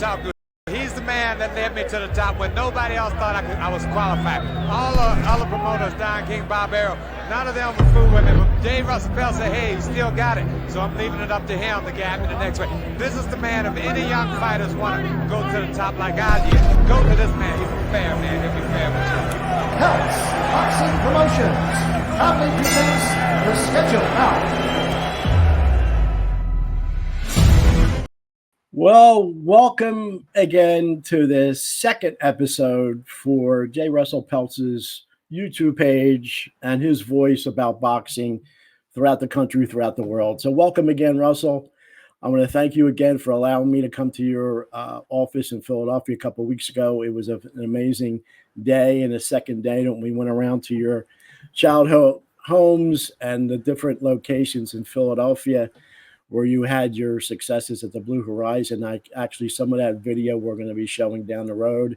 talk to. He's the man that led me to the top when nobody else thought I was qualified. All the other promoters, Don King, Bob Arrow, none of them would fool with me. But J. Russell Peltz said, hey, he still got it. So I'm leaving it up to him to guide me the next way. This is the man, if any young fighters want to go to the top like I did, go to this man. He's a fair man. He'll be fair with you. Peltz Boxing Promotions proudly presents the schedule now. Well, welcome again to this second episode for J. Russell Peltz's YouTube page and his voice about boxing throughout the country, throughout the world. So welcome again, Russell. I want to thank you again for allowing me to come to your office in Philadelphia a couple of weeks ago. It was an amazing day and a second day that we went around to your childhood homes and the different locations in Philadelphia where you had your successes at the Blue Horizon. Actually, some of that video we're going to be showing down the road.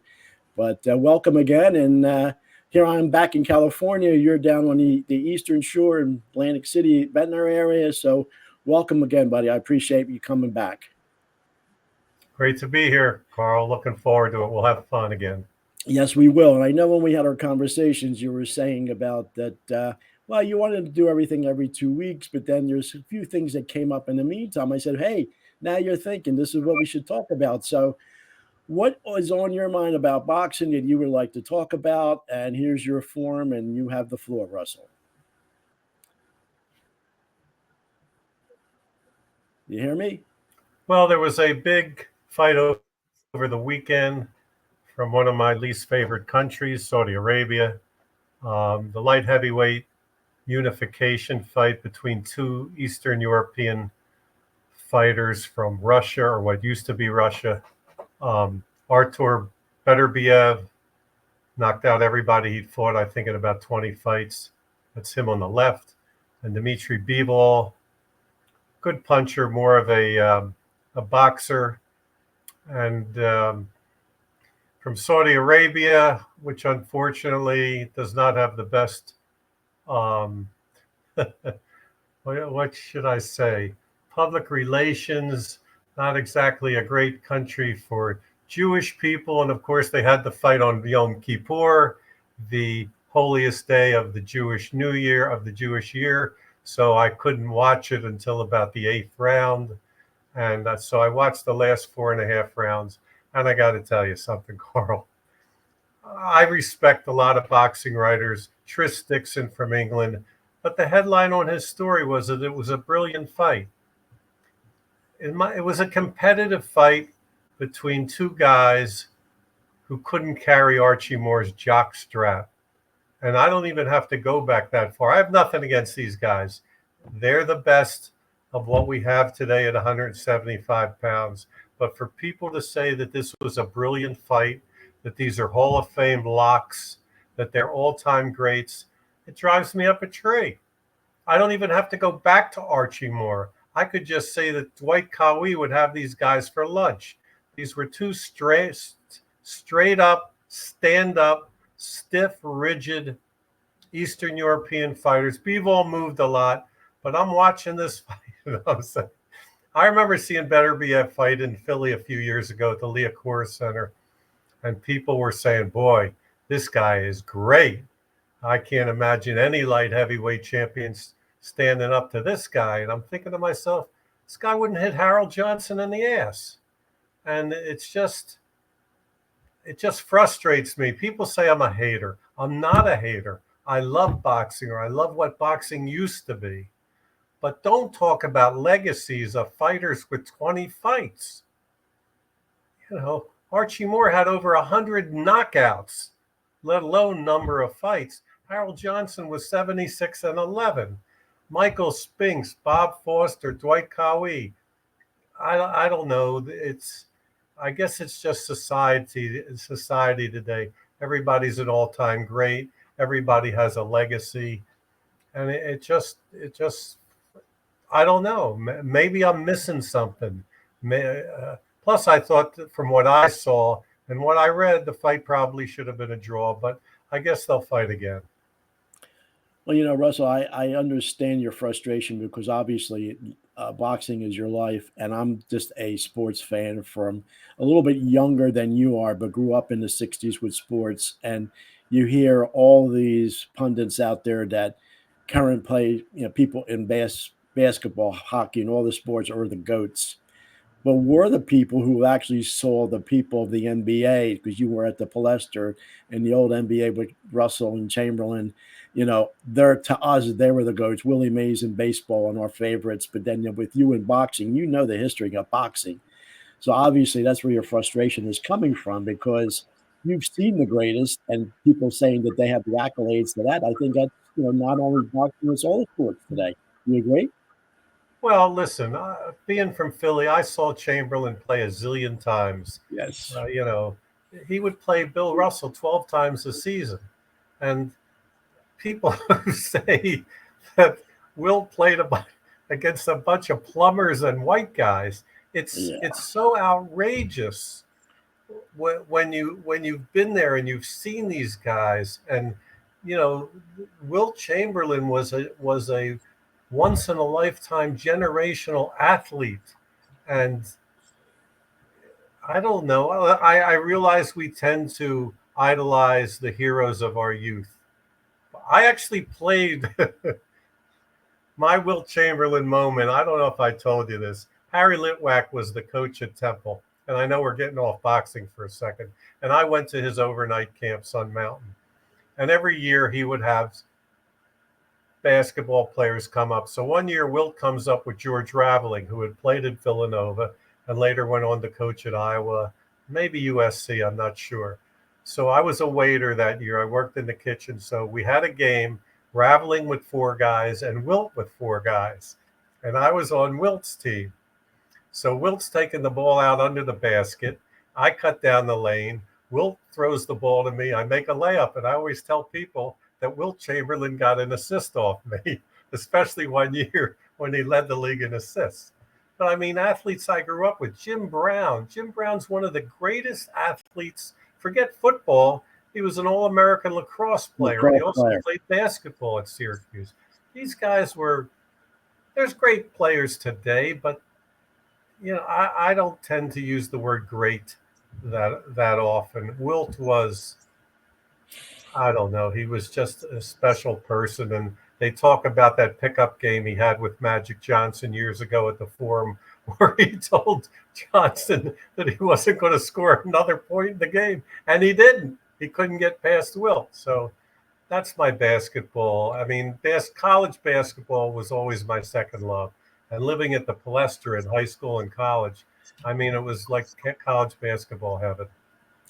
But welcome again. And here I'm back in California. You're down on the Eastern Shore in Atlantic City, Ventnor area. So welcome again, buddy. I appreciate you coming back. Great to be here, Carl. Looking forward to it. We'll have fun again. Yes, we will. And I know when we had our conversations, you were saying about that, well, you wanted to do everything every 2 weeks, but then there's a few things that came up in the meantime. I said, hey, now you're thinking this is what we should talk about. So what was on your mind about boxing that you would like to talk about? And here's your form, and you have the floor, Russell. You hear me? Well, there was a big fight over the weekend from one of my least favorite countries, Saudi Arabia. The light heavyweight unification fight between two Eastern European fighters from Russia, or what used to be Russia. Artur Beterbiev knocked out everybody he'd fought, I think, in about 20 fights. That's him on the left. And Dmitry Bivol, good puncher, more of a boxer. And from Saudi Arabia, which unfortunately does not have the best what should I say? Public relations, not exactly a great country for Jewish people. And of course, they had the fight on Yom Kippur, the holiest day of the Jewish New Year, of the Jewish year. So I couldn't watch it until about the 8th round. And so I watched the last 4.5 rounds. And I got to tell you something, Carl. I respect a lot of boxing writers, Tris Dixon from England, but the headline on his story was that it was a brilliant fight. It was a competitive fight between two guys who couldn't carry Archie Moore's jockstrap. And I don't even have to go back that far. I have nothing against these guys. They're the best of what we have today at 175 pounds. But for people to say that this was a brilliant fight, that these are Hall of Fame locks, that they're all-time greats, it drives me up a tree. I don't even have to go back to Archie Moore. I could just say that Dwight Cowie would have these guys for lunch. These were two straight up, stand-up, stiff, rigid Eastern European fighters. Bivol moved a lot, but I'm watching this fight. You know what I'm saying? I remember seeing Beterbiev fight in Philly a few years ago at the Liacouras Center, and people were saying, boy, this guy is great. I can't imagine any light heavyweight champions standing up to this guy. And I'm thinking to myself, this guy wouldn't hit Harold Johnson in the ass. And it just frustrates me. People say I'm a hater. I'm not a hater. I love boxing, or I love what boxing used to be. But don't talk about legacies of fighters with 20 fights. You know, Archie Moore had over 100 knockouts, let alone number of fights. Harold Johnson was 76-11. Michael Spinks, Bob Foster, Dwight Cowie. I don't know. I guess it's just society today. Everybody's an all-time great. Everybody has a legacy, and it just I don't know. Maybe I'm missing something. Plus, I thought that from what I saw and what I read, the fight probably should have been a draw, but I guess they'll fight again. Well, you know, Russell, I understand your frustration because obviously boxing is your life, and I'm just a sports fan from a little bit younger than you are, but grew up in the '60s with sports. And you hear all these pundits out there that current play, people in basketball, hockey, and all the sports are the goats. But we're the people who actually saw the people of the NBA, because you were at the Palester and the old NBA with Russell and Chamberlain. They're, to us, they were the goats. Willie Mays in baseball and our favorites. But then with you in boxing, the history of boxing. So obviously that's where your frustration is coming from, because you've seen the greatest, and people saying that they have the accolades to that. I think that's, not only boxing, it's all sports today. You agree? Well, listen, being from Philly, I saw Chamberlain play a zillion times. Yes. You know, he would play Bill Russell 12 times a season. And people who say that Will played against a bunch of plumbers and white guys, it's so outrageous when you've been there and you've seen these guys. And Will Chamberlain was a once in a lifetime generational athlete. And I don't know, I realize we tend to idolize the heroes of our youth. I actually played my Will Chamberlain moment. I don't know if I told you this. Harry Litwack was the coach at Temple. And I know we're getting off boxing for a second. And I went to his overnight camp, Sun Mountain. And every year he would have basketball players come up. So one year, Wilt comes up with George Raveling, who had played at Villanova and later went on to coach at Iowa, maybe USC, I'm not sure. So I was a waiter that year. I worked in the kitchen. So we had a game, Raveling with 4 guys and Wilt with 4 guys. And I was on Wilt's team. So Wilt's taking the ball out under the basket. I cut down the lane. Wilt throws the ball to me. I make a layup. And I always tell people that Wilt Chamberlain got an assist off me, especially one year when he led the league in assists. But I mean, athletes I grew up with, Jim Brown. Jim Brown's one of the greatest athletes. Forget football. He was an All-American lacrosse player. He also played basketball at Syracuse. These guys there's great players today, but I don't tend to use the word great that often. Wilt was, I don't know, he was just a special person. And they talk about that pickup game he had with Magic Johnson years ago at the Forum, where he told Johnson that he wasn't going to score another point in the game. And he didn't. He couldn't get past Wilt. So that's my basketball. I mean, college basketball was always my second love. And living at the Palester in high school and college, I mean, it was like college basketball heaven.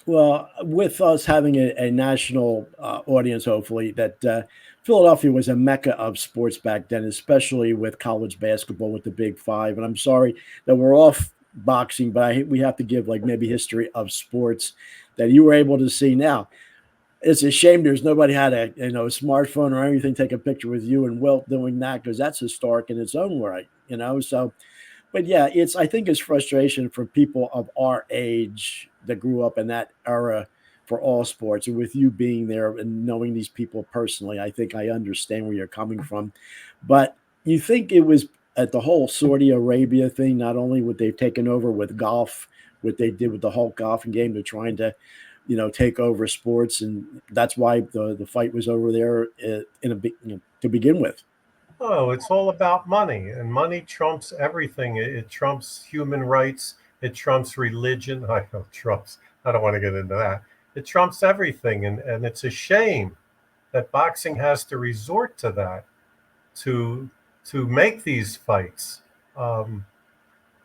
Well, with us having a national audience, hopefully, that Philadelphia was a mecca of sports back then, especially with college basketball with the Big Five. And I'm sorry that we're off boxing, but we have to give maybe history of sports that you were able to see. Now, it's a shame there's nobody had a smartphone or anything take a picture with you and Wilt doing that, because that's historic in its own right. So. But yeah, I think it's frustration for people of our age that grew up in that era for all sports. And with you being there and knowing these people personally, I think I understand where you're coming from. But you think it was at the whole Saudi Arabia thing, not only what they've taken over with golf, what they did with the whole golfing game, they're trying to, take over sports. And that's why the fight was over there to begin with. Oh, it's all about money, and money trumps everything. It trumps human rights. It trumps religion. I don't want to get into that. It trumps everything. And it's a shame that boxing has to resort to that to make these fights.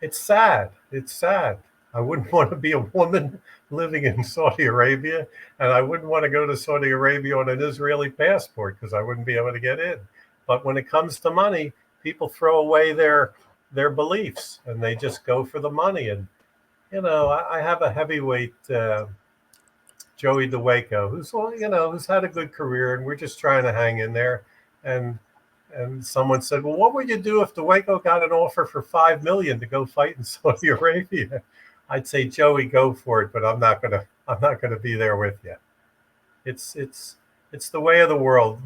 It's sad. It's sad. I wouldn't want to be a woman living in Saudi Arabia, and I wouldn't want to go to Saudi Arabia on an Israeli passport because I wouldn't be able to get in. But when it comes to money, people throw away their beliefs and they just go for the money. And, I have a heavyweight, Joey DeWaco, who's had a good career, and we're just trying to hang in there. And someone said, well, what would you do if DeWaco got an offer for $5 million to go fight in Saudi Arabia? I'd say, Joey, go for it, but I'm not gonna be there with you. It's the way of the world.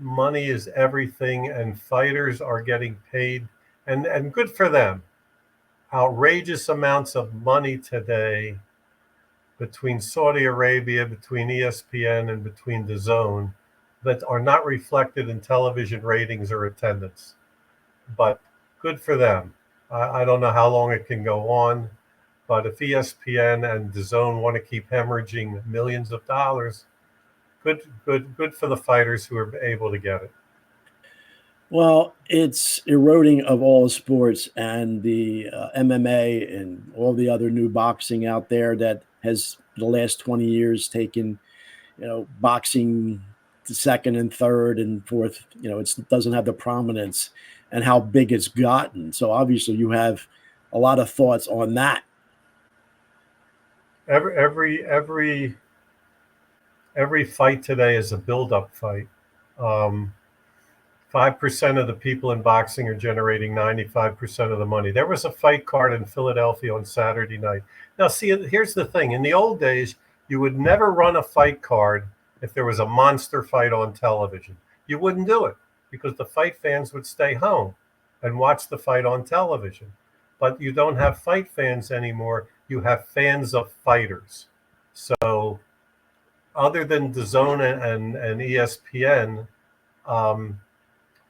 money is everything, and fighters are getting paid, and good for them. Outrageous amounts of money today between Saudi Arabia, between ESPN, and between the Zone that are not reflected in television ratings or attendance. But good for them. I don't know how long it can go on, but if ESPN and the Zone want to keep hemorrhaging millions of dollars, good for the fighters who are able to get it. Well, it's eroding of all sports, and the MMA and all the other new boxing out there that has the last 20 years taken, boxing to second and third and fourth. It doesn't have the prominence and how big it's gotten. So obviously, you have a lot of thoughts on that. Every fight today is a build-up fight. 5% of the people in boxing are generating 95% of the money. There was a fight card in Philadelphia on Saturday night. Now, see, here's the thing. In the old days, you would never run a fight card if there was a monster fight on television. You wouldn't do it because the fight fans would stay home and watch the fight on television. But you don't have fight fans anymore. You have fans of fighters. So other than DAZN and ESPN,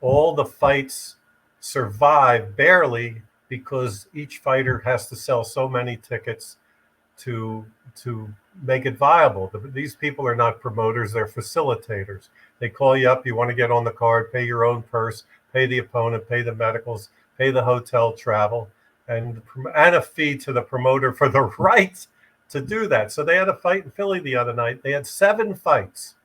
all the fights survive barely because each fighter has to sell so many tickets to make it viable. These people are not promoters, they're facilitators. They call you up, you want to get on the card, pay your own purse, pay the opponent, pay the medicals, pay the hotel travel, and a fee to the promoter for the right to do that. So they had a fight in Philly the other night. They had 7 fights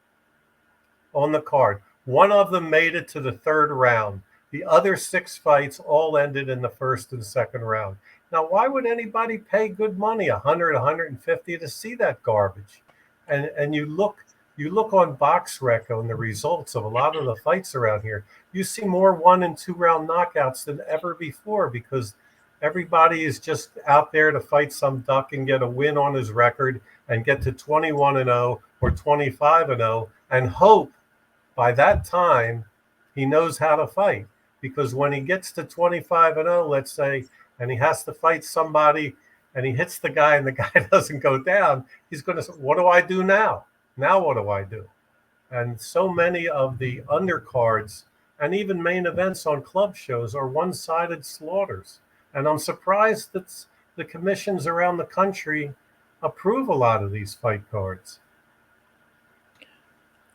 on the card. One of them made it to the 3rd round. The other 6 fights all ended in the 1st and 2nd round. Now, why would anybody pay good money, 100, 150, to see that garbage? And you look on BoxRec on the results of a lot of the fights around here. You see more 1 and 2 round knockouts than ever before because everybody is just out there to fight some duck and get a win on his record and get to 21-0 or 25-0 and hope by that time he knows how to fight. Because when he gets to 25-0, let's say, and he has to fight somebody and he hits the guy and the guy doesn't go down, he's going to say, what do I do now? Now what do I do? And so many of the undercards and even main events on club shows are one-sided slaughters. And I'm surprised that the commissions around the country approve a lot of these fight cards.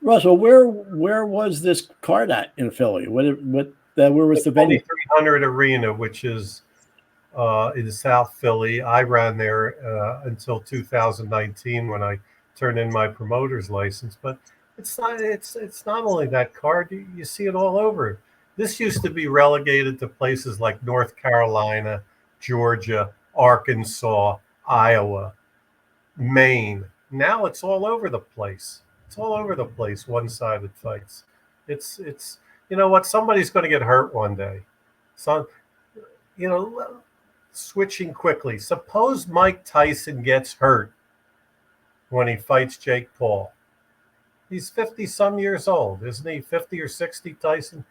Russell, where was this card at in Philly? Where was the venue? 2300 Arena, which is in South Philly. I ran there until 2019 when I turned in my promoter's license. But it's not only that card. You see it all over. This used to be relegated to places like North Carolina, Georgia, Arkansas, Iowa, Maine. Now it's all over the place. It's all over the place, one-sided fights. It's you know what? Somebody's going to get hurt one day. So, switching quickly. Suppose Mike Tyson gets hurt when he fights Jake Paul. He's 50-some years old, isn't he? 50 or 60, Tyson?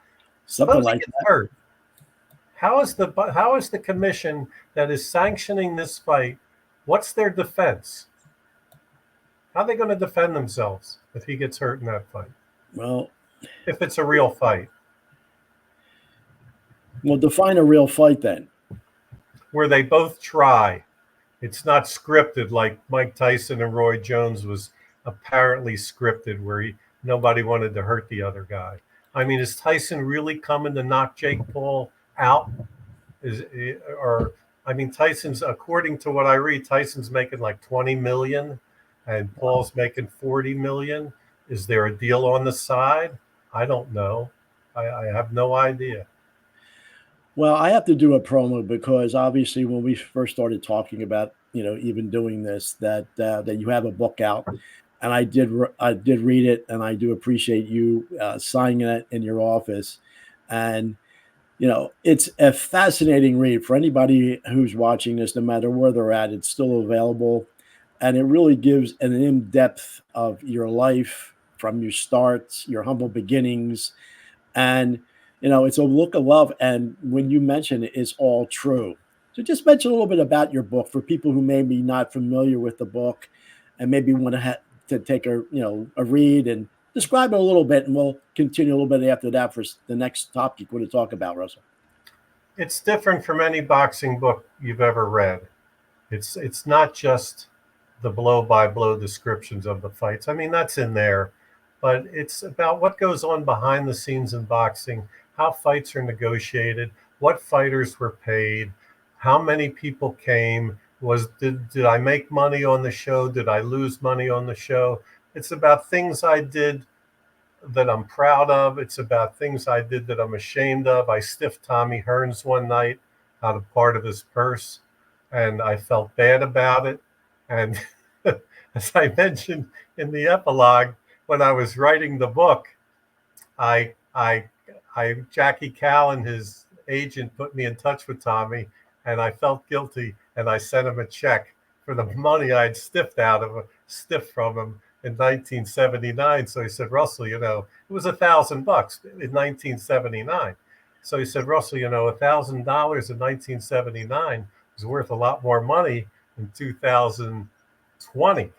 Something like that. Hurt. How is the commission that is sanctioning this fight? What's their defense? How are they going to defend themselves if he gets hurt in that fight? Well, if it's a real fight. Well, define a real fight then. Where they both try. It's not scripted like Mike Tyson and Roy Jones was apparently scripted where nobody wanted to hurt the other guy. I mean, is Tyson really coming to knock Jake Paul out? Tyson's, according to what I read, Tyson's making like $20 million and Paul's making $40 million. Is there a deal on the side? I don't know. I have no idea. Well, I have to do a promo because obviously when we first started talking about, even doing this, that you have a book out, and I did read it, and I do appreciate you signing it in your office. And, it's a fascinating read for anybody who's watching this, no matter where they're at. It's still available. And it really gives an in-depth of your life from your starts, your humble beginnings, and it's a look of love. And when you mention it, it's all true. So just mention a little bit about your book for people who may be not familiar with the book and maybe want to take a read, and describe it a little bit, and we'll continue a little bit after that for the next topic we're going to talk about, Russell. It's different from any boxing book you've ever read. It's not just the blow by blow descriptions of the fights. I mean, that's in there, but it's about what goes on behind the scenes in boxing, how fights are negotiated, what fighters were paid, how many people came, did I make money on the show, did I lose money on the show. It's about things I did that I'm proud of. It's about things I did that I'm ashamed of. I stiffed Tommy Hearns one night out of part of his purse, and I felt bad about it. And as I mentioned in the epilogue, when I was writing the book, Jackie Callan, his agent, put me in touch with Tommy, and I felt guilty, and I sent him a check for the money I'd stiffed from him in 1979. So he said, Russell, it was $1,000 in 1979. So he said, Russell, $1,000 in 1979 is worth a lot more money in 2020.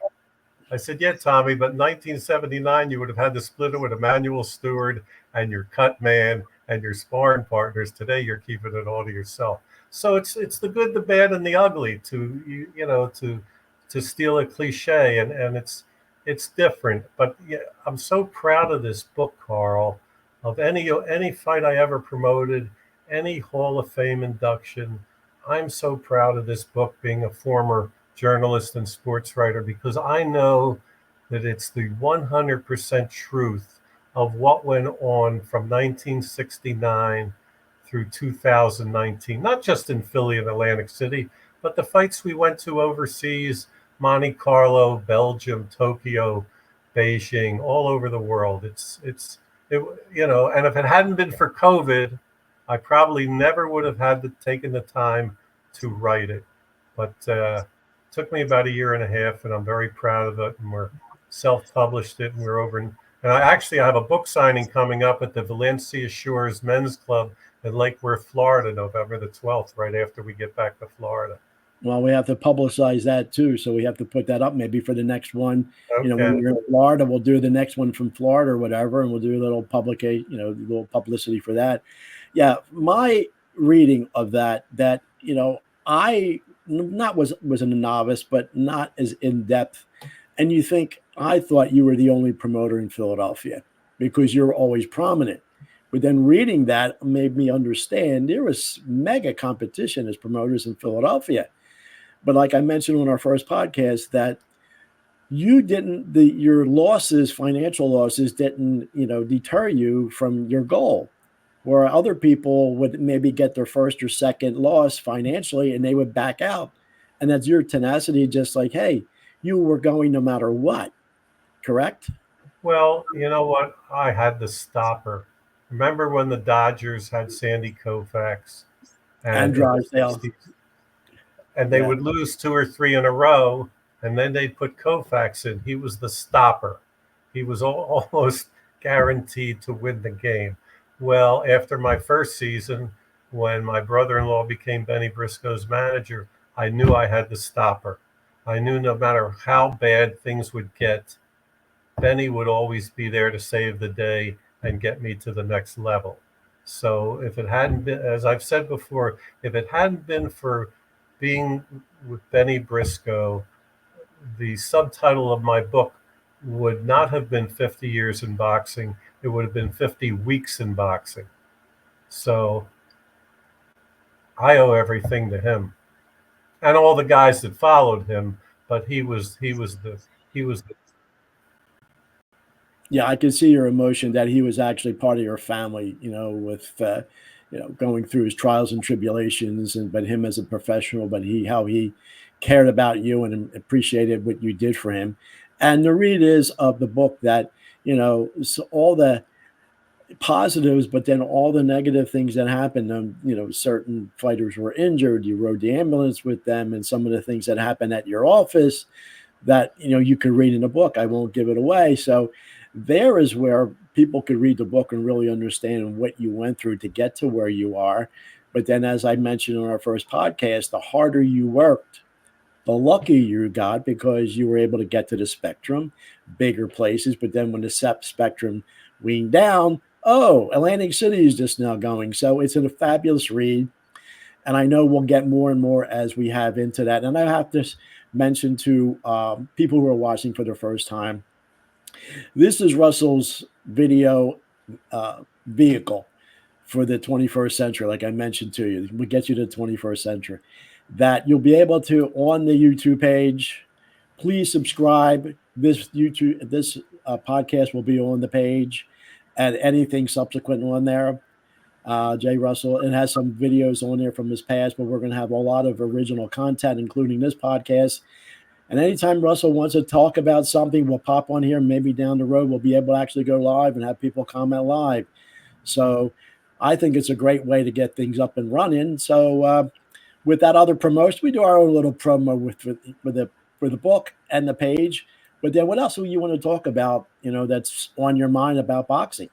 I said, yeah, Tommy, but in 1979, you would have had to split it with Emmanuel Stewart and your cut man and your sparring partners. Today, you're keeping it all to yourself. So it's the good, the bad, and the ugly, to steal a cliche, and it's different. But yeah, I'm so proud of this book, Carl, of any fight I ever promoted, any Hall of Fame induction. I'm so proud of this book, being a former journalist and sports writer, because I know that it's the 100% truth of what went on from 1969 through 2019, not just in Philly and Atlantic City, but the fights we went to overseas, Monte Carlo, Belgium, Tokyo, Beijing, all over the world. And if it hadn't been for COVID, I probably never would have taken the time to write it. But it took me about a year and a half, and I'm very proud of it. And we're self-published it, and we're over. And I have a book signing coming up at the Valencia Shores Men's Club in Lake Worth, Florida, November the 12th, right after we get back to Florida. Well, we have to publicize that too, so we have to put that up maybe for the next one. Okay. When we're in Florida, we'll do the next one from Florida or whatever, and we'll do a little little publicity for that. Yeah, my reading of that I was a novice, but not as in depth. And you think, I thought you were the only promoter in Philadelphia because you're always prominent. But then reading that made me understand there was mega competition as promoters in Philadelphia. But like I mentioned on our first podcast, that your losses, financial losses, didn't, deter you from your goal. Where other people would maybe get their first or second loss financially and they would back out. And that's your tenacity, just like, hey, you were going no matter what, correct? Well, you know what? I had the stopper. Remember when the Dodgers had Sandy Koufax And Drysdale. And they would lose 2 or 3 in a row, and then they'd put Koufax in. He was the stopper. He was almost guaranteed to win the game. Well, after my first season, when my brother-in-law became Benny Briscoe's manager, I knew I had the stopper. I knew no matter how bad things would get, Benny would always be there to save the day and get me to the next level. So if it hadn't been, as I've said before, if it hadn't been for being with Benny Briscoe, the subtitle of my book would not have been 50 years in boxing. It would have been 50 weeks in boxing. So I owe everything to him and all the guys that followed him. But he was the. Yeah, I can see your emotion that he was actually part of your family, with, going through his trials and tribulations, but him as a professional, but how he cared about you and appreciated what you did for him. And the read is of the book that, so all the positives, but then all the negative things that happened. Certain fighters were injured. You rode the ambulance with them, and some of the things that happened at your office that, you could read in a book. I won't give it away. So, there is where people could read the book and really understand what you went through to get to where you are. But then, as I mentioned in our first podcast, the harder you worked, the luckier you got because you were able to get to the spectrum, bigger places. But then when the spectrum weaned down, oh, Atlantic City is just now going. So it's a fabulous read. And I know we'll get more and more as we have into that. And I have to mention to people who are watching for the first time, this is Russell's video vehicle for the 21st century. Like I mentioned to you, we get you to the 21st century. That you'll be able to on the YouTube page. Please subscribe. This podcast will be on the page, and anything subsequent on there. Jay Russell, it has some videos on there from his past, but we're going to have a lot of original content, including this podcast. And anytime Russell wants to talk about something, we'll pop on here. Maybe down the road, we'll be able to actually go live and have people comment live. So I think it's a great way to get things up and running. So with that other promotion, we do our own little promo for the book and the page. But then what else do you want to talk about, that's on your mind about boxing?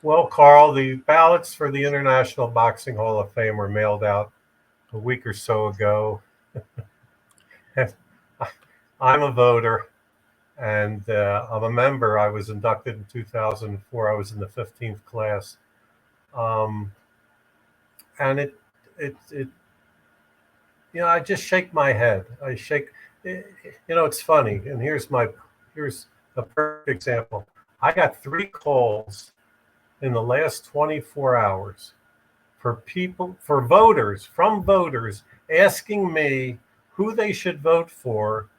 Well, Carl, the ballots for the International Boxing Hall of Fame were mailed out a week or so ago. I'm a voter, and I'm a member. I was inducted in 2004. I was in the 15th class. And it I just shake my head. It's funny. And here's a perfect example. I got 3 calls in the last 24 hours from voters asking me who they should vote for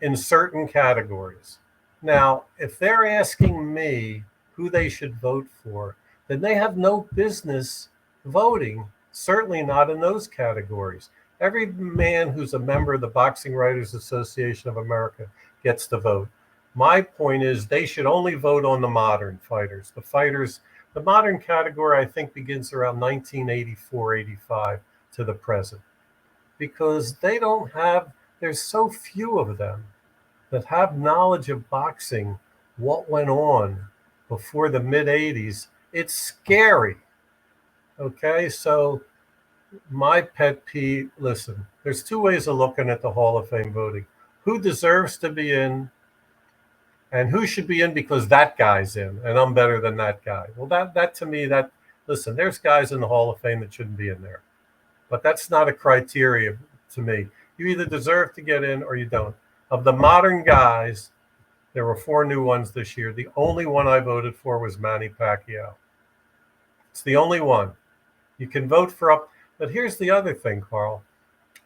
in certain categories. Now, if they're asking me who they should vote for, then they have no business voting, certainly not in those categories. Every man who's a member of the Boxing Writers Association of America gets to vote. My point is they should only vote on the modern fighters. The modern category, I think, begins around 1984, 85 to the present, because there's so few of them that have knowledge of boxing, what went on before the mid-'80s. It's scary. Okay, so my pet peeve, listen, there's 2 ways of looking at the Hall of Fame voting. Who deserves to be in, and who should be in because that guy's in, and I'm better than that guy. Well, that to me, listen, there's guys in the Hall of Fame that shouldn't be in there. But that's not a criteria to me. You either deserve to get in or you don't. Of the modern guys, there were 4 new ones this year. The only one I voted for was Manny Pacquiao. It's the only one. You can vote for but here's the other thing, Carl.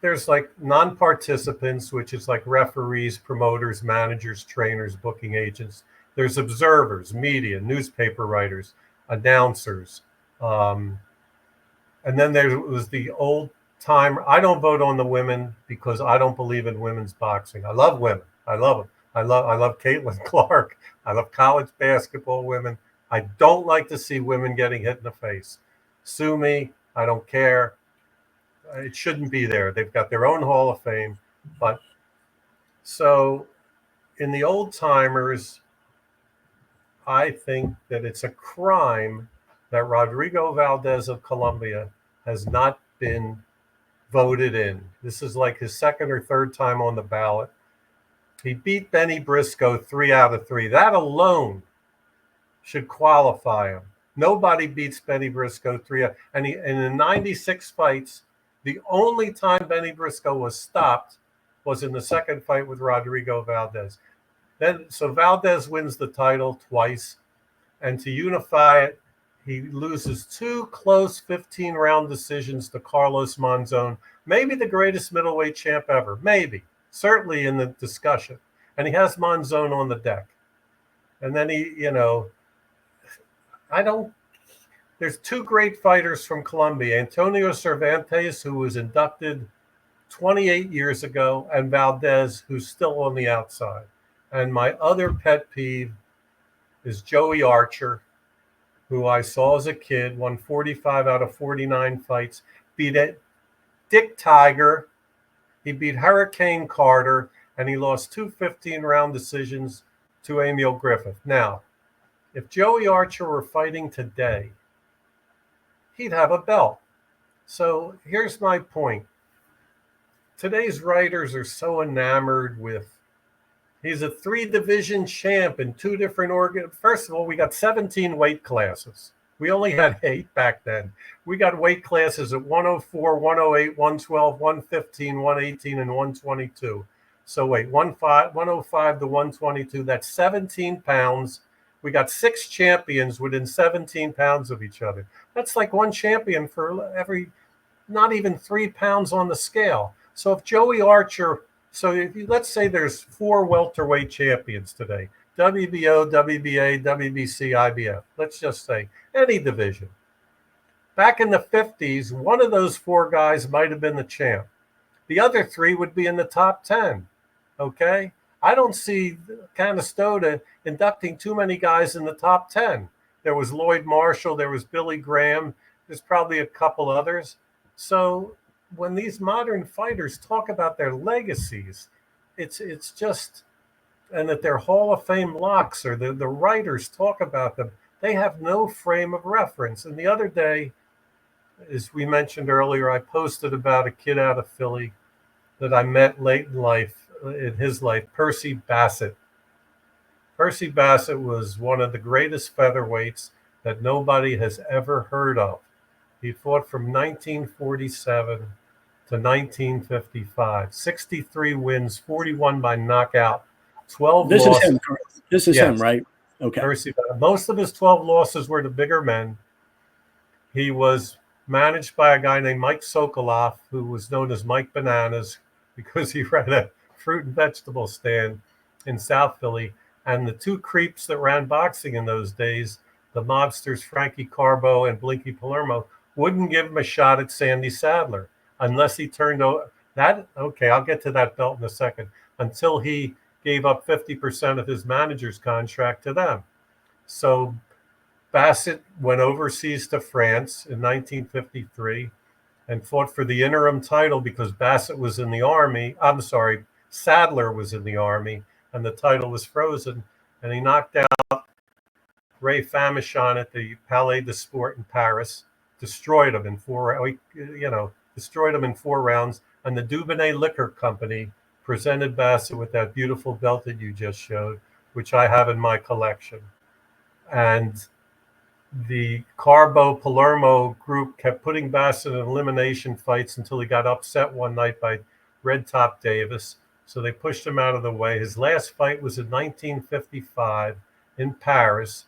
There's like non-participants, which is like referees, promoters, managers, trainers, booking agents. There's observers, media, newspaper writers, announcers. And then there was the old timer. I don't vote on the women because I don't believe in women's boxing. I love women. I love them. I love Caitlin Clark. I love college basketball women. I don't like to see women getting hit in the face. Sue me. I don't care. It shouldn't be there. They've got their own Hall of Fame. But so in the old timers, I think that it's a crime that Rodrigo Valdez of Colombia has not been voted in. This is like his 2nd or 3rd time on the ballot. He beat Benny Briscoe 3 out of 3. That alone should qualify him. Nobody beats Benny Briscoe 3 out. And in 96 fights, the only time Benny Briscoe was stopped was in the 2nd fight with Rodrigo Valdez. So Valdez wins the title twice. And to unify it, he loses 2 close 15-round decisions to Carlos Monzon, maybe the greatest middleweight champ ever, maybe, certainly in the discussion. And he has Monzon on the deck. And then there's 2 great fighters from Colombia, Antonio Cervantes, who was inducted 28 years ago, and Valdez, who's still on the outside. And my other pet peeve is Joey Archer, who I saw as a kid, won 45 out of 49 fights, beat Dick Tiger, he beat Hurricane Carter, and he lost 2 15-round decisions to Emil Griffith. Now, if Joey Archer were fighting today, he'd have a belt. So here's my point. Today's writers are so enamored with he's a 3-division champ in 2 different organs. First of all, we got 17 weight classes. We only had 8 back then. We got weight classes at 104, 108, 112, 115, 118, and 122. So wait, 105 to 122, that's 17 pounds. We got 6 champions within 17 pounds of each other. That's like one champion for every, not even 3 pounds on the scale. So if Joey Archer, let's say there's 4 welterweight champions today, WBO, WBA, WBC, IBF. Let's just say any division. Back in the 50s, one of those 4 guys might have been the champ. The other 3 would be in the top 10. Okay? I don't see Canastota inducting too many guys in the top 10. There was Lloyd Marshall, there was Billy Graham, there's probably a couple others. So when these modern fighters talk about their legacies, it's just, and that they're Hall of Fame locks, or the writers talk about them, they have no frame of reference. And the other day, as we mentioned earlier, I posted about a kid out of Philly that I met late in his life, Percy Bassett. Percy Bassett was one of the greatest featherweights that nobody has ever heard of. He fought from 1947 to 1955. 63 wins, 41 by knockout, 12 This losses. is him. This is him, right? Okay. Percy, most of his 12 losses were to bigger men. He was managed by a guy named Mike Sokoloff, who was known as Mike Bananas because he ran a fruit and vegetable stand in South Philly. And the 2 creeps that ran boxing in those days, the mobsters Frankie Carbo and Blinky Palermo, wouldn't give him a shot at Sandy Sadler unless he turned over that. Okay, I'll get to that belt in a second. Until he gave up 50% of his manager's contract to them. So Bassett went overseas to France in 1953 and fought for the interim title because Bassett was in the army. I'm sorry, Sadler was in the army, and the title was frozen. And he knocked out Ray Famechon at the Palais de Sport in Paris, destroyed him in 4 rounds. And the Dubonnet Liquor Company presented Bassett with that beautiful belt that you just showed, which I have in my collection. And the Carbo Palermo group kept putting Bassett in elimination fights until he got upset one night by Red Top Davis. So they pushed him out of the way. His last fight was in 1955 in Paris.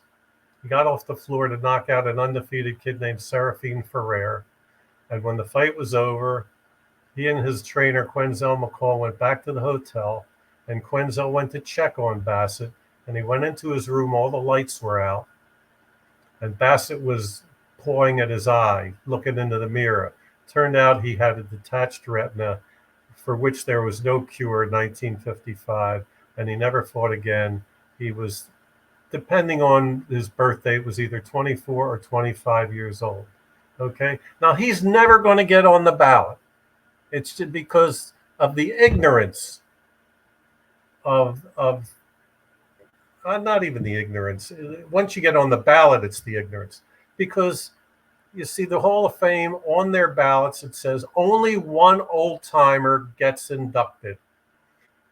He got off the floor to knock out an undefeated kid named Seraphine Ferrer. And when the fight was over, he and his trainer, Quenzel McCall, went back to the hotel, and Quenzel went to check on Bassett. And he went into his room, all the lights were out, and Bassett was pawing at his eye, looking into the mirror. Turned out he had a detached retina for which there was no cure in 1955, and he never fought again. He was, depending on his birth date, was either 24 or 25 years old. Okay? Now, he's never going to get on the ballot. It's just because of the ignorance of not even the ignorance. Once you get on the ballot, it's the ignorance. Because you see the Hall of Fame on their ballots, it says only 1 old-timer gets inducted.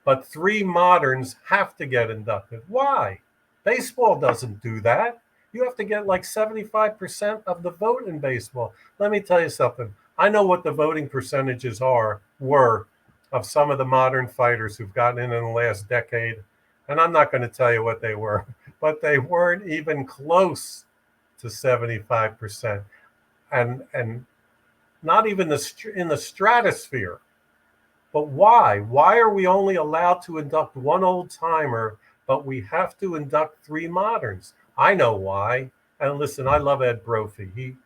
But 3 moderns have to get inducted. Why? Baseball doesn't do that. You have to get like 75% of the vote in baseball. Let me tell you something. I know what the voting percentages were of some of the modern fighters who've gotten in the last decade. And I'm not going to tell you what they were, but they weren't even close to 75%. And not even in the stratosphere. But why? Why are we only allowed to induct 1 old-timer, but we have to induct 3 moderns? I know why. And listen, I love Ed Brophy. He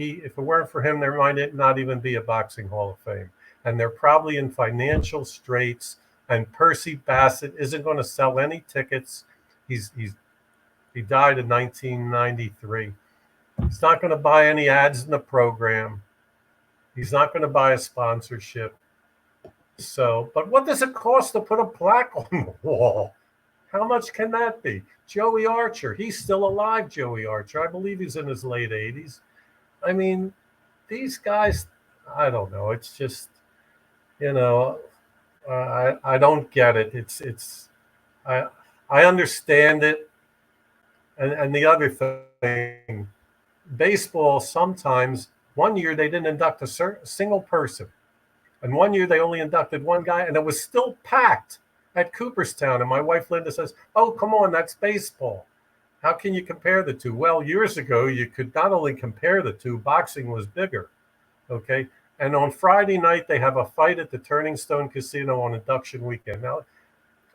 if it weren't for him, there might not even be a boxing Hall of Fame. And they're probably in financial straits. And Percy Bassett isn't going to sell any tickets. He died in 1993. He's not going to buy any ads in the program. He's not going to buy a sponsorship. So, but what does it cost to put a plaque on the wall? How much can that be? Joey Archer, he's still alive, Joey Archer. I believe he's in his late 80s. I mean, these guys, I don't know. It's just, you know, I don't get it. I I understand it. And the other thing, baseball, sometimes one year they didn't induct a single person. And one year they only inducted one guy, and it was still packed at Cooperstown. And my wife Linda says, "Oh, come on, that's baseball. How can you compare the two?" Well, years ago, you could not only compare the two, boxing was bigger. Okay. And on Friday night, they have a fight at the Turning Stone Casino on induction weekend. Now,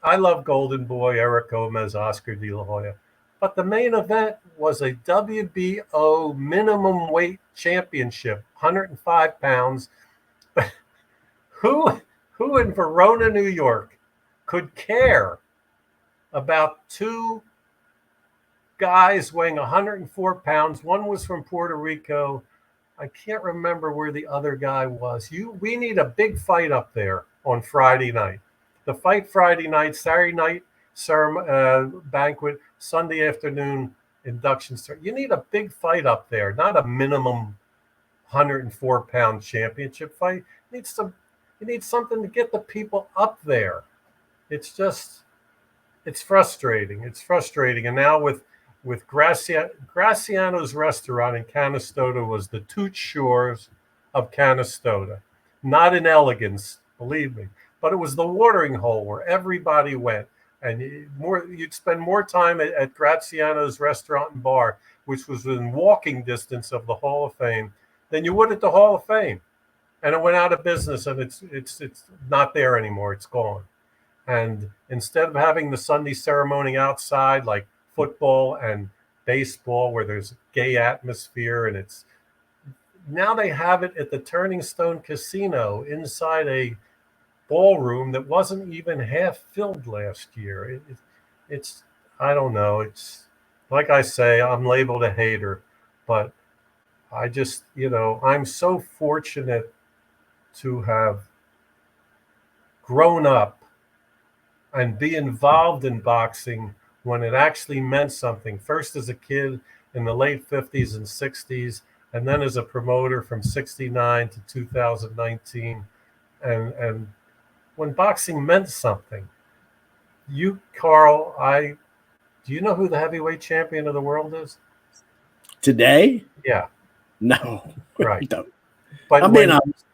I love Golden Boy, Eric Gomez, Oscar De La Hoya. But the main event was a WBO minimum weight championship, 105 pounds. Who in Verona, New York, could care about two guys weighing 104 pounds? One was from Puerto Rico. I can't remember where the other guy was. We need a big fight up there on Friday night. The fight Friday night, Saturday night banquet, Sunday afternoon induction. You need a big fight up there, not a minimum 104-pound championship fight. You need something to get the people up there. It's frustrating. It's frustrating. And now with Graciano's restaurant in Canastota was the Toots Shores of Canastota. Not in elegance, believe me, but it was the watering hole where everybody went. And you'd spend more time at Graziano's restaurant and bar, which was within walking distance of the Hall of Fame, than you would at the Hall of Fame. And it went out of business, and it's not there anymore. It's gone. And instead of having the Sunday ceremony outside, like football and baseball, where there's a gay atmosphere, and now they have it at the Turning Stone Casino inside a ballroom that wasn't even half filled last year. It's I don't know. It's like I say, I'm labeled a hater, but I just, I'm so fortunate to have grown up and be involved in boxing when it actually meant something. First as a kid in the late 50s and 60s, and then as a promoter from 69 to 2019. And when boxing meant something. You, Carl, do you know who the heavyweight champion of the world is? Today? Yeah. No. Right. Don't. But I'm being honest.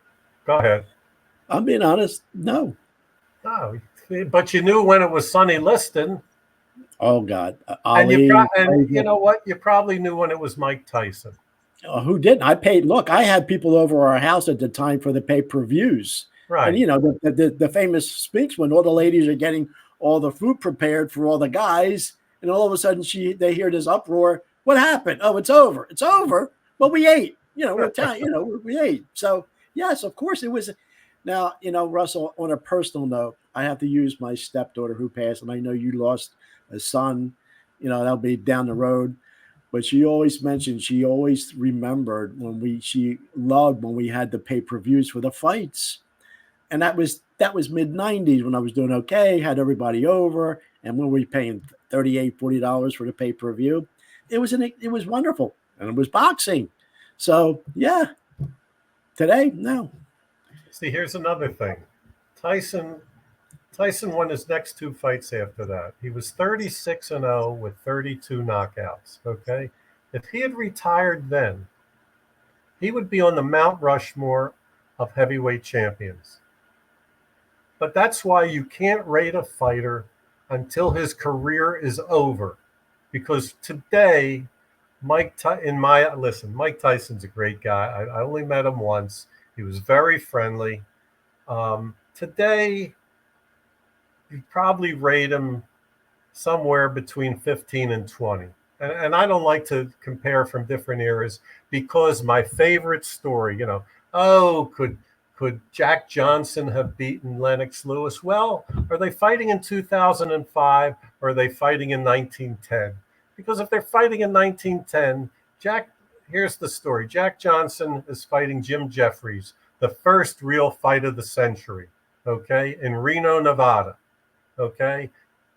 Go ahead. I'm being honest. No. No. But you knew when it was Sonny Liston. Oh, God. Ali, and you know what? You probably knew when it was Mike Tyson. Who didn't? I had people over our house at the time for the pay-per-views. Right. And, the famous speech when all the ladies are getting all the food prepared for all the guys, and all of a sudden they hear this uproar. What happened? Oh, it's over. It's over. Well, we ate. We're Italian. We ate. So, yes, of course it was. Now, Russell, on a personal note, I have to use my stepdaughter who passed, and I know you lost a son. That'll be down the road. But she always remembered she loved when we had the pay-per-views for the fights. And that was mid-90s when I was doing okay, had everybody over, and when we were paying $38, $40 for the pay-per-view, it was wonderful, and it was boxing. So, yeah, today, no. See, here's another thing. Tyson won his next two fights after that. He was 36-0 with 32 knockouts, okay? If he had retired then, he would be on the Mount Rushmore of heavyweight champions. But that's why you can't rate a fighter until his career is over. Because today, Mike Tyson's a great guy. I only met him once. He was very friendly. Today, you'd probably rate him somewhere between 15 and 20. And I don't like to compare from different eras because my favorite story, could Jack Johnson have beaten Lennox Lewis? Well, are they fighting in 2005 or are they fighting in 1910? Because if they're fighting in 1910, here's the story. Jack Johnson is fighting Jim Jeffries, the first real fight of the century, okay, in Reno, Nevada, okay?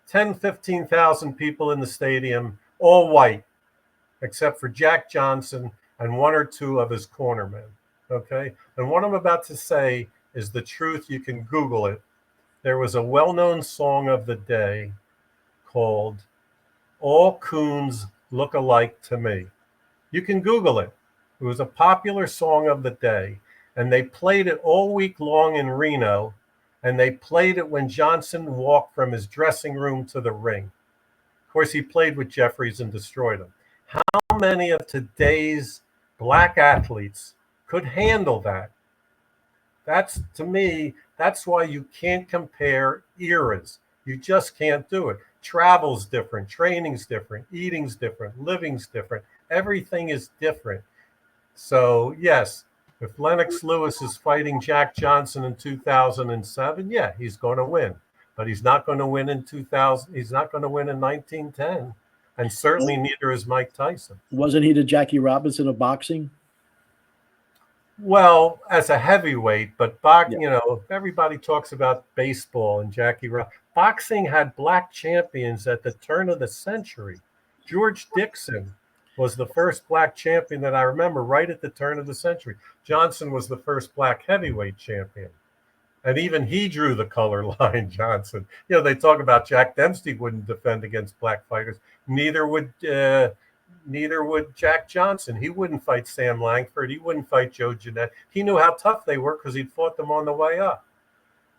10, 15,000 people in the stadium, all white, except for Jack Johnson and one or two of his cornermen. Okay. And what I'm about to say is the truth. You can Google it. There was a well-known song of the day called All Coons Look Alike to Me. You can Google it. It was a popular song of the day, and they played it all week long in Reno, and they played it when Johnson walked from his dressing room to the ring. Of course, he played with Jeffries and destroyed him. How many of today's black athletes could handle that? That's, to me, that's why you can't compare eras. You just can't do it. Travel's different, training's different, eating's different, living's different. Everything is different. So, yes, if Lennox Lewis is fighting Jack Johnson in 2007, yeah, he's going to win. But he's not going to win in 2000. He's not going to win in 1910. And certainly neither is Mike Tyson. Wasn't he the Jackie Robinson of boxing? Well, as a heavyweight, but you know, everybody talks about baseball and Jackie Robinson. Boxing had black champions at the turn of the century. George Dixon was the first black champion that I remember right at the turn of the century. Johnson was the first black heavyweight champion. And even he drew the color line, Johnson. You know, they talk about Jack Dempsey wouldn't defend against black fighters. Neither would Jack Johnson. He wouldn't fight Sam Langford. He wouldn't fight Joe Jeanette. He knew how tough they were because he'd fought them on the way up.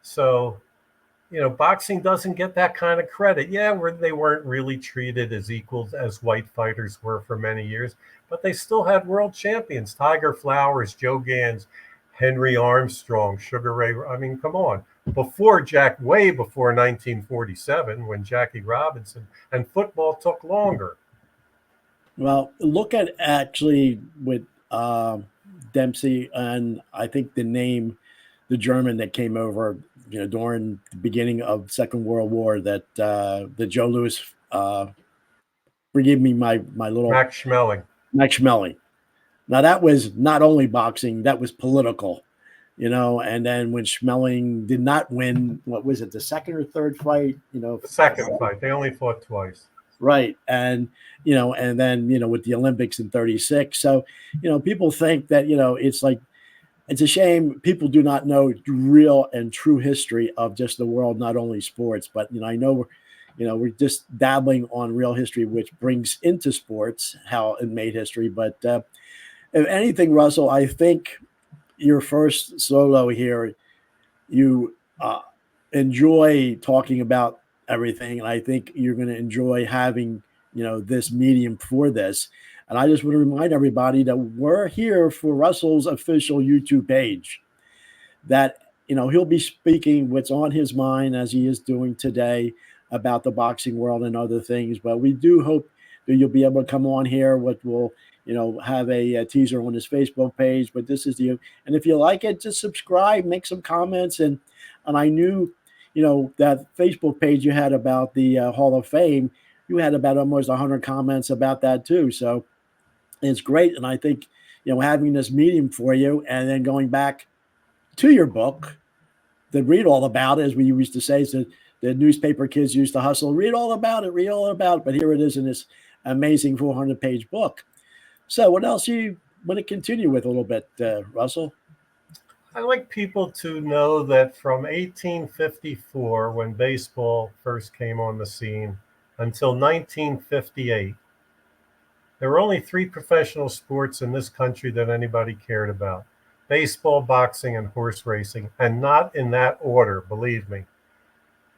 So, you know, boxing doesn't get that kind of credit. Yeah, they weren't really treated as equals as white fighters were for many years, but they still had world champions. Tiger Flowers, Joe Gans, Henry Armstrong, Sugar Ray. I mean, come on. Way before 1947, when Jackie Robinson, and football took longer. Well, look at actually with Dempsey, and I think the German that came over, you know, during the beginning of the Second World War, that the Joe Louis, forgive me, my little Max Schmeling. Now that was not only boxing, that was political, you know. And then when Schmeling did not win, what was it, the second or third fight? You know, the second fight. They only fought twice. Right. And, you know, and then, you know, with the Olympics in 36. So, you know, people think that, you know, it's like, it's a shame people do not know real and true history of just the world, not only sports, but, you know, I know we're just dabbling on real history, which brings into sports how it made history. But if anything, Russell, I think your first solo here, you enjoy talking about everything, and I think you're going to enjoy having, you know, this medium for this. And I just want to remind everybody that we're here for Russell's official YouTube page, that, you know, he'll be speaking what's on his mind, as he is doing today, about the boxing world and other things. But we do hope that you'll be able to come on here, what will, you know, have a teaser on his Facebook page. But this is and if you like it, just subscribe, make some comments. And I knew, you know, that Facebook page you had about the Hall of Fame, you had about almost 100 comments about that too. So it's great. And I think, you know, having this medium for you and then going back to your book to read all about it, as we used to say, so the newspaper kids used to hustle, read all about it. But here it is in this amazing 400-page book. So what else you want to continue with a little bit, Russell? I like people to know that from 1854, when baseball first came on the scene, until 1958, there were only 3 professional sports in this country that anybody cared about: baseball, boxing, and horse racing, and not in that order, believe me.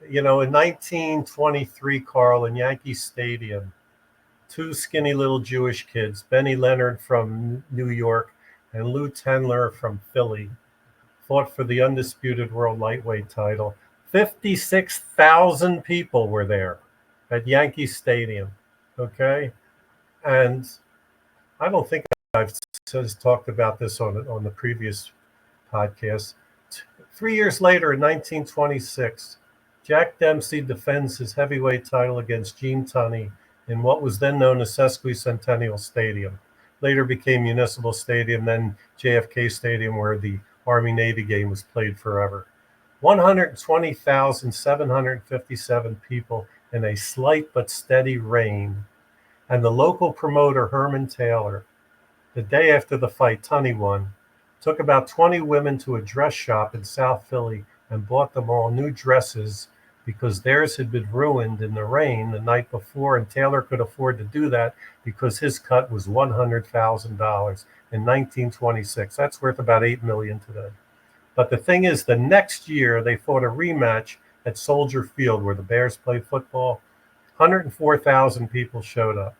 You know, in 1923, Carl, in Yankee Stadium, 2 skinny little Jewish kids, Benny Leonard from New York and Lou Tendler from Philly, fought for the undisputed world lightweight title. 56,000 people were there at Yankee Stadium, okay? And I don't think I've talked about this on the previous podcast. 3 years later, in 1926, Jack Dempsey defends his heavyweight title against Gene Tunney in what was then known as Sesquicentennial Stadium. Later became Municipal Stadium, then JFK Stadium, where the Army-Navy game was played forever. 120,757 people in a slight but steady rain. And the local promoter, Herman Taylor, the day after the fight, Tunney won, took about 20 women to a dress shop in South Philly and bought them all new dresses because theirs had been ruined in the rain the night before, and Taylor could afford to do that because his cut was $100,000 in 1926. That's worth about $8 million today. But the thing is, the next year they fought a rematch at Soldier Field where the Bears play football. 104,000 people showed up.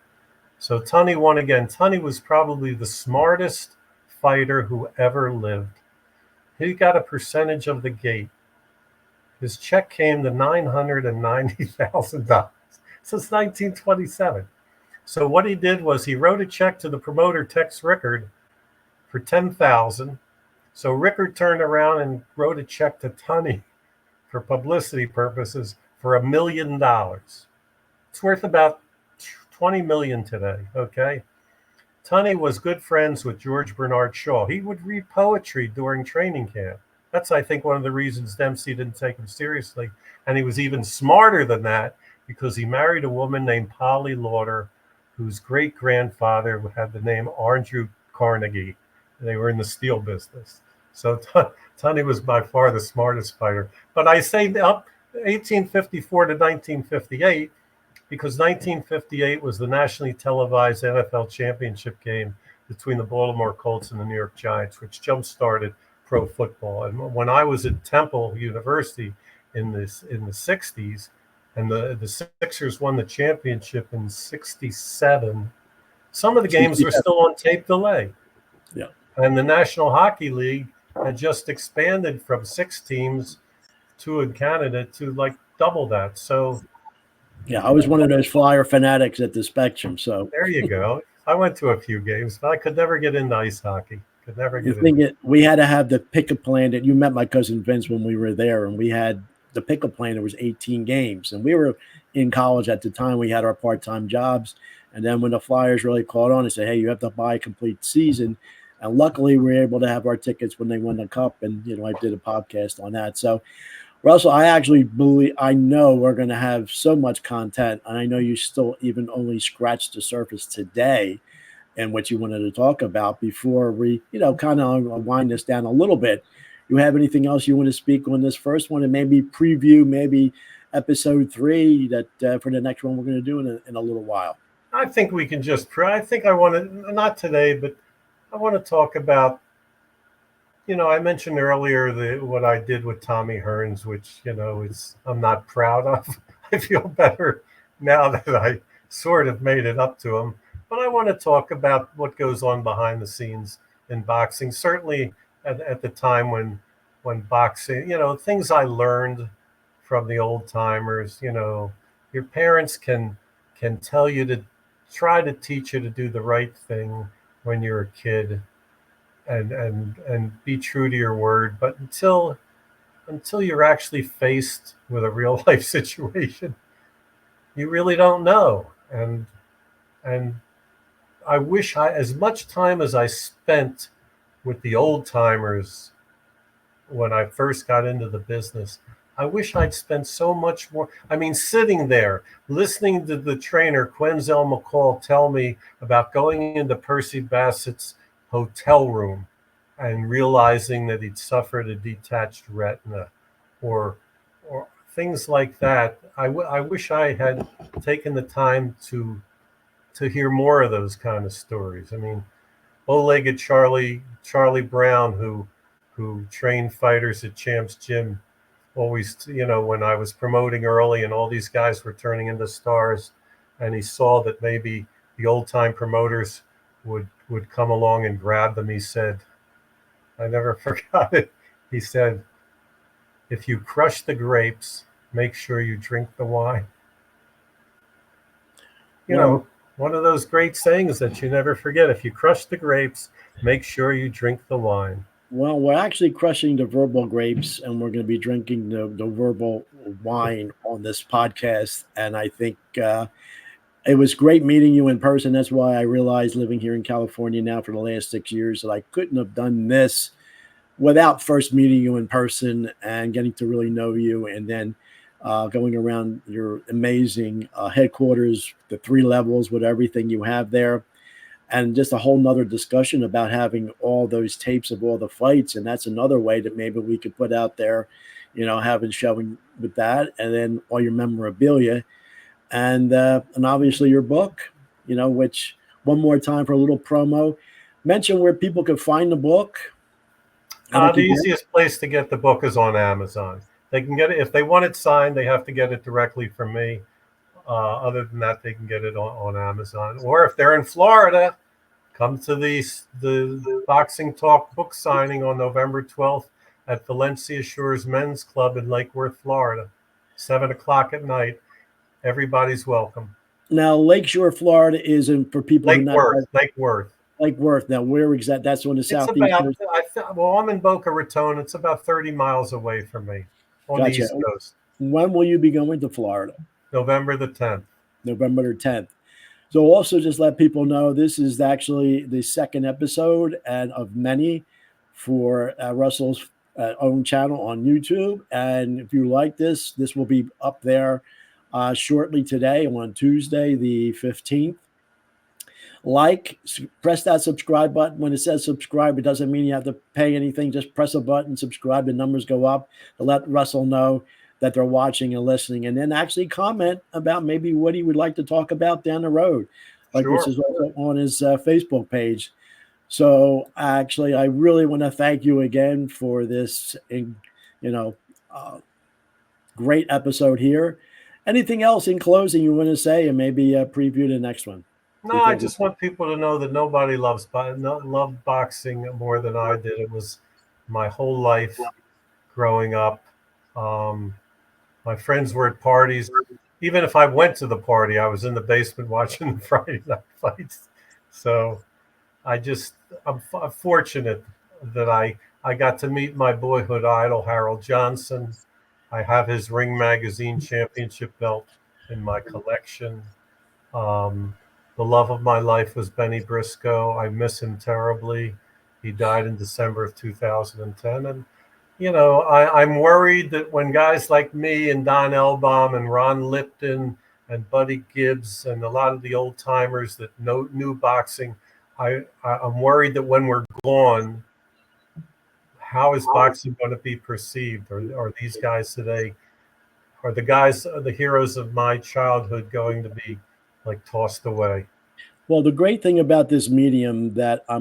So Tunney won again. Tunney was probably the smartest fighter who ever lived. He got a percentage of the gate. His check came to $990,000 since 1927. So what he did was he wrote a check to the promoter, Tex Rickard, for $10,000. So Rickard turned around and wrote a check to Tunney for publicity purposes for $1 million. It's worth about $20 million today, okay? Tunney was good friends with George Bernard Shaw. He would read poetry during training camp. That's, I think, one of the reasons Dempsey didn't take him seriously. And he was even smarter than that because he married a woman named Polly Lauder, whose great-grandfather had the name Andrew Carnegie. They were in the steel business. So Tunney was by far the smartest fighter. But I say up 1854 to 1958 because 1958 was the nationally televised NFL championship game between the Baltimore Colts and the New York Giants, which jump-started pro football. And when I was at Temple University in the 60s, and the Sixers won the championship in 67, some of the games were still on tape delay. Yeah. And the National Hockey League had just expanded from 6 teams, 2 in Canada, to like double that. So yeah, I was one of those Flyer fanatics at the Spectrum. So there you go. I went to a few games, but I could never get into ice hockey. Could never get into it. We had to have the pickup plan that you met my cousin Vince when we were there, and we had the pickup plan. There was 18 games, and we were in college at the time. We had our part-time jobs, and then when the Flyers really caught on, they said, "Hey, you have to buy a complete season." And luckily, we were able to have our tickets when they won the cup, and I did a podcast on that. So, Russell, I know we're going to have so much content, and I know you still even only scratched the surface today and what you wanted to talk about before we, kind of wind this down a little bit. You have anything else you want to speak on this first one and maybe preview maybe episode 3 that for the next one we're going to do in a little while? I think we can I think I want to, not today, but I want to talk about, I mentioned earlier what I did with Tommy Hearns, which, I'm not proud of. I feel better now that I sort of made it up to him. But I want to talk about what goes on behind the scenes in boxing. Certainly at the time when boxing, things I learned from the old timers. Your parents can tell you to try to teach you to do the right thing when you're a kid, and be true to your word. But until you're actually faced with a real life situation, you really don't know. And I wish as much time as I spent with the old timers when I first got into the business, I wish I'd spent so much more. I mean, sitting there, listening to the trainer, Quenzel McCall, tell me about going into Percy Bassett's hotel room and realizing that he'd suffered a detached retina or things like that. I wish I had taken the time to hear more of those kind of stories. I mean, bow-legged Charlie Brown, who trained fighters at Champ's Gym, always, when I was promoting early and all these guys were turning into stars, and he saw that maybe the old-time promoters would come along and grab them, he said, I never forgot it, he said, if you crush the grapes, make sure you drink the wine. One of those great sayings that you never forget. If you crush the grapes, make sure you drink the wine. Well, we're actually crushing the verbal grapes, and we're going to be drinking the verbal wine on this podcast. And I think it was great meeting you in person. That's why I realized, living here in California now for the last 6 years, that I couldn't have done this without first meeting you in person and getting to really know you. And then going around your amazing headquarters, the 3 levels with everything you have there. And just a whole nother discussion about having all those tapes of all the fights. And that's another way that maybe we could put out there, having showing with that, and then all your memorabilia and obviously your book, which one more time for a little promo, mention where people can find the book. The easiest place to get the book is on Amazon. They can get it. If they want it signed, they have to get it directly from me. Other than that, they can get it on Amazon. Or if they're in Florida, come to the Boxing Talk book signing on November 12th at Valencia Shores Men's Club in Lake Worth, Florida, 7 o'clock at night. Everybody's welcome. Now, Lakeshore, Florida isn't for people Lake Worth. Lake Worth. Now, where exactly? That's on the southeast. I'm in Boca Raton. It's about 30 miles away from me on the East Coast. When will you be going to Florida? November the 10th. November the 10th. So also just let people know this is actually the second episode and of many for Russell's own channel on YouTube. And if you like this will be up there shortly today on Tuesday, the 15th. Press that subscribe button. When it says subscribe, it doesn't mean you have to pay anything. Just press a button, subscribe, the numbers go up to let Russell know that they're watching and listening, and then actually comment about maybe what he would like to talk about down the road. This is also on his Facebook page. So actually, I really want to thank you again for this, great episode here. Anything else in closing you want to say, and maybe preview the next one? No, I just want people to know that nobody loved boxing more than I did. It was my whole life growing up. My friends were at parties. Even if I went to the party, I was in the basement watching the Friday night fights. So I'm fortunate that I got to meet my boyhood idol, Harold Johnson. I have his Ring Magazine championship belt in my collection. The love of my life was Benny Briscoe. I miss him terribly. He died in December of 2010. And I'm worried that when guys like me and Don Elbaum and Ron Lipton and Buddy Gibbs and a lot of the old timers that knew boxing, I'm worried that when we're gone, how is boxing going to be perceived? Are these guys today, are the heroes of my childhood going to be tossed away? Well, the great thing about this medium that I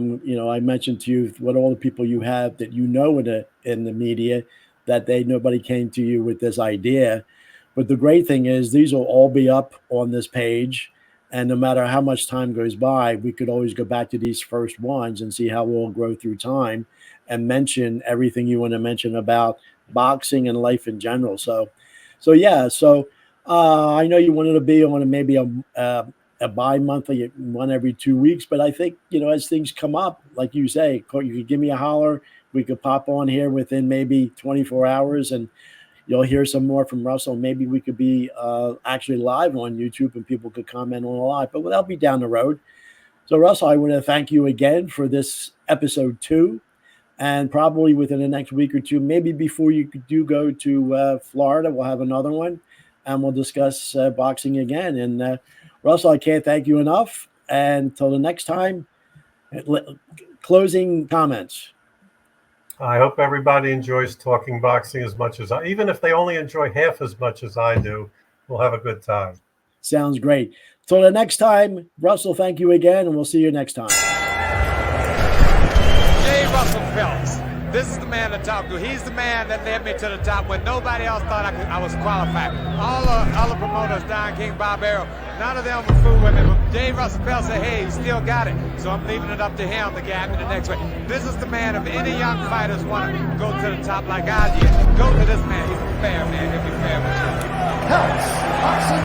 mentioned to you, what all the people you have that in the media, that nobody came to you with this idea. But the great thing is these will all be up on this page. And no matter how much time goes by, we could always go back to these first ones and see how we'll grow through time and mention everything you want to mention about boxing and life in general. So I know you wanted to be on maybe a bi-monthly, one every 2 weeks, but I think, as things come up, like you say, you could give me a holler. We could pop on here within maybe 24 hours and you'll hear some more from Russell. Maybe we could be actually live on YouTube and people could comment on a live, but that'll be down the road. So Russell, I want to thank you again for this episode 2, and probably within the next week or two, maybe before you do go to Florida, we'll have another one and we'll discuss boxing again. And Russell, I can't thank you enough. And until the next time, closing comments. I hope everybody enjoys talking boxing as much as even if they only enjoy half as much as I do, we'll have a good time. Sounds great. Till the next time, Russell, thank you again, and we'll see you next time. J. Russell Peltz. This is the man to talk to. He's the man that led me to the top when nobody else thought I was qualified. All the other promoters, Don King, Barbero, none of them would fool with me. But J. Russell Peltz said, hey, he still got it. So I'm leaving it up to him to get me the next way. This is the man. If any young fighters want to go to the top like I did, go to this man. He's a fair man.